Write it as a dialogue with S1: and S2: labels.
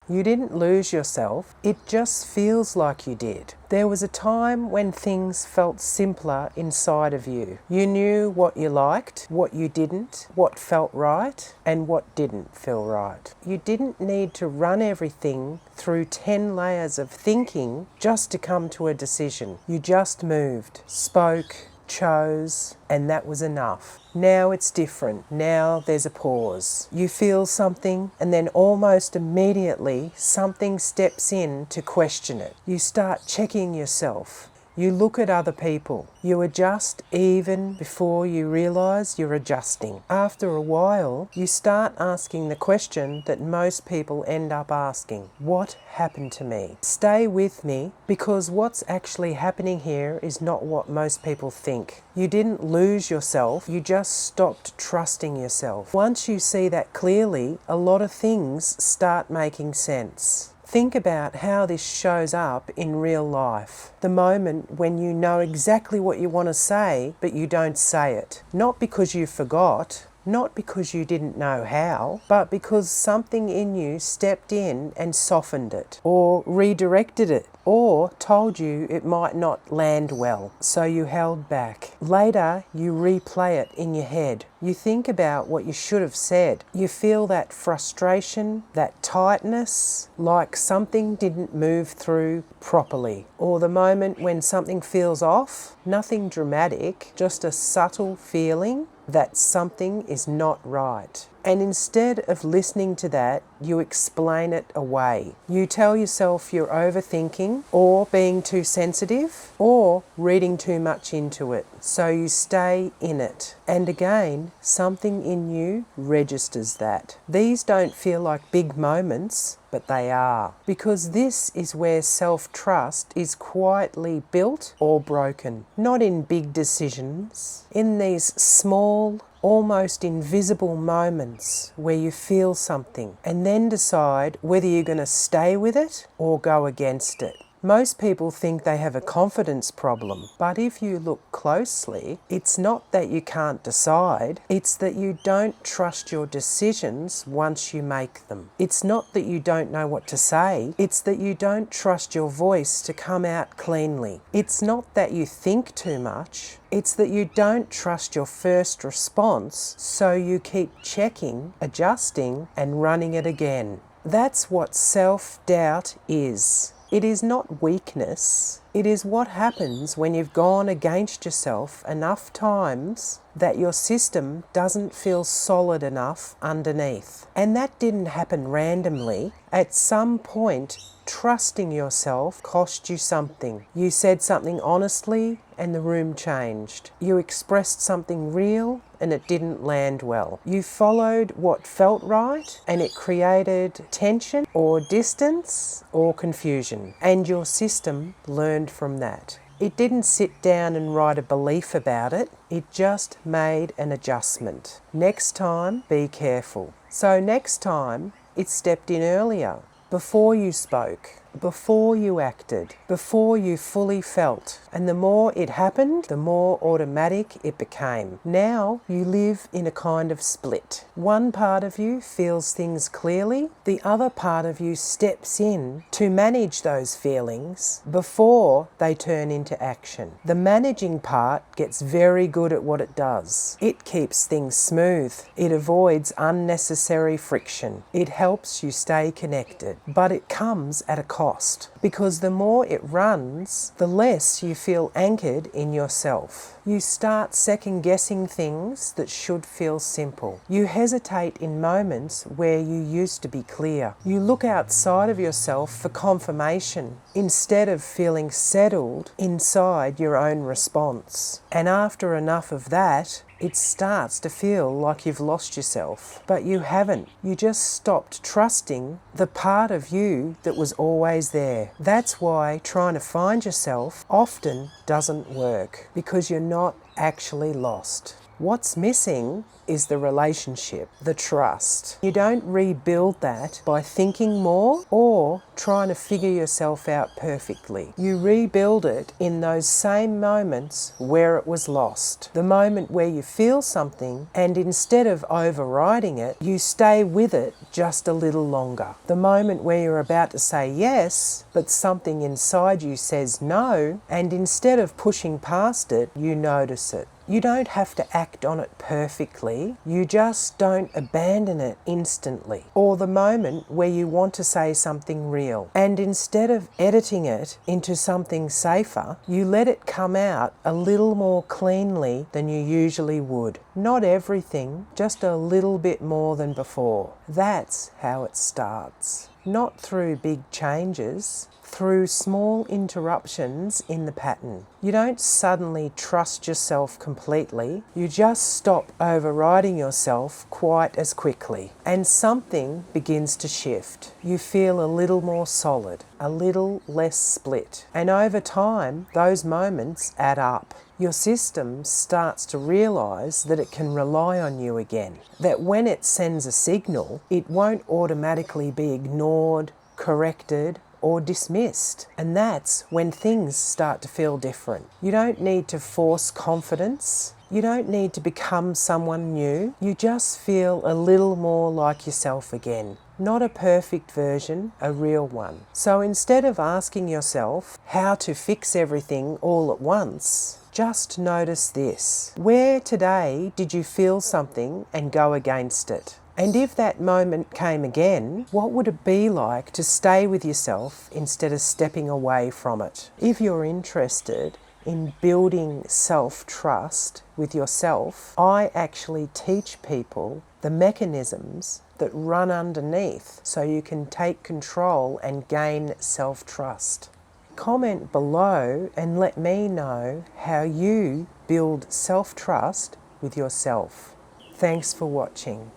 S1: You didn't lose yourself, it just feels like you did. There was a time when things felt simpler inside of you. You knew what you liked, what you didn't, what felt right, and what didn't feel right. You didn't need to run everything through 10 layers of thinking just to come to a decision. You just moved, spoke, chose, and that was enough. Now it's different. Now there's a pause. You feel something, and then almost immediately something steps in to question it. You start checking yourself. You look at other people. You adjust even before you realise you're adjusting. After a while, you start asking the question that most people end up asking. What happened to me? Stay with me, because what's actually happening here is not what most people think. You didn't lose yourself, you just stopped trusting yourself. Once you see that clearly, a lot of things start making sense. Think about how this shows up in real life. The moment when you know exactly what you want to say, but you don't say it. Not because you forgot, not because you didn't know how, but because something in you stepped in and softened it, or redirected it, or told you it might not land well, so you held back. Later, you replay it in your head. You think about what you should have said. You feel that frustration, that tightness, like something didn't move through properly. Or the moment when something feels off, nothing dramatic, just a subtle feeling that something is not right. And instead of listening to that, you explain it away. You tell yourself you're overthinking, or being too sensitive, or reading too much into it. So you stay in it. And again, something in you registers that. These don't feel like big moments, but they are. Because this is where self-trust is quietly built or broken. Not in big decisions, in these small, almost invisible moments where you feel something and then decide whether you're going to stay with it or go against it. Most people think they have a confidence problem, but if you look closely, it's not that you can't decide, it's that you don't trust your decisions once you make them. It's not that you don't know what to say, it's that you don't trust your voice to come out cleanly. It's not that you think too much, it's that you don't trust your first response, so you keep checking, adjusting, and running it again. That's what self-doubt is. It is not weakness. It is what happens when you've gone against yourself enough times that your system doesn't feel solid enough underneath. And that didn't happen randomly. At some point, trusting yourself cost you something. You said something honestly and the room changed. You expressed something real and it didn't land well. You followed what felt right and it created tension or distance or confusion. And your system learned from that. It didn't sit down and write a belief about it. It just made an adjustment. Next time, be careful. So next time, it stepped in earlier, before you spoke, before you acted, before you fully felt. And the more it happened, the more automatic it became. Now you live in a kind of split. One part of you feels things clearly, the other part of you steps in to manage those feelings before they turn into action. The managing part gets very good at what it does. It keeps things smooth. It avoids unnecessary friction. It helps you stay connected. But it comes at a cost, because the more it runs, the less you feel anchored in yourself. You start second-guessing things that should feel simple. You hesitate in moments where you used to be clear. You look outside of yourself for confirmation instead of feeling settled inside your own response. And after enough of that, it starts to feel like you've lost yourself. But you haven't. You just stopped trusting the part of you that was always there. That's why trying to find yourself often doesn't work, because you're not actually lost. What's missing is the relationship, the trust. You don't rebuild that by thinking more or trying to figure yourself out perfectly. You rebuild it in those same moments where it was lost. The moment where you feel something and instead of overriding it, you stay with it just a little longer. The moment where you're about to say yes, but something inside you says no, and instead of pushing past it, you notice it. You don't have to act on it perfectly, you just don't abandon it instantly. Or the moment where you want to say something real, and instead of editing it into something safer, you let it come out a little more cleanly than you usually would. Not everything, just a little bit more than before. That's how it starts. Not through big changes, through small interruptions in the pattern. You don't suddenly trust yourself completely, you just stop overriding yourself quite as quickly. And something begins to shift. You feel a little more solid, a little less split. And over time, those moments add up. Your system starts to realise that it can rely on you again. That when it sends a signal, it won't automatically be ignored, corrected, or dismissed. And that's when things start to feel different. You don't need to force confidence. You don't need to become someone new. You just feel a little more like yourself again. Not a perfect version, a real one. So instead of asking yourself how to fix everything all at once, just notice this. Where today did you feel something and go against it? And if that moment came again, what would it be like to stay with yourself instead of stepping away from it? If you're interested in building self-trust with yourself, I actually teach people the mechanisms that run underneath so you can take control and gain self-trust. Comment below and let me know how you build self-trust with yourself. Thanks for watching.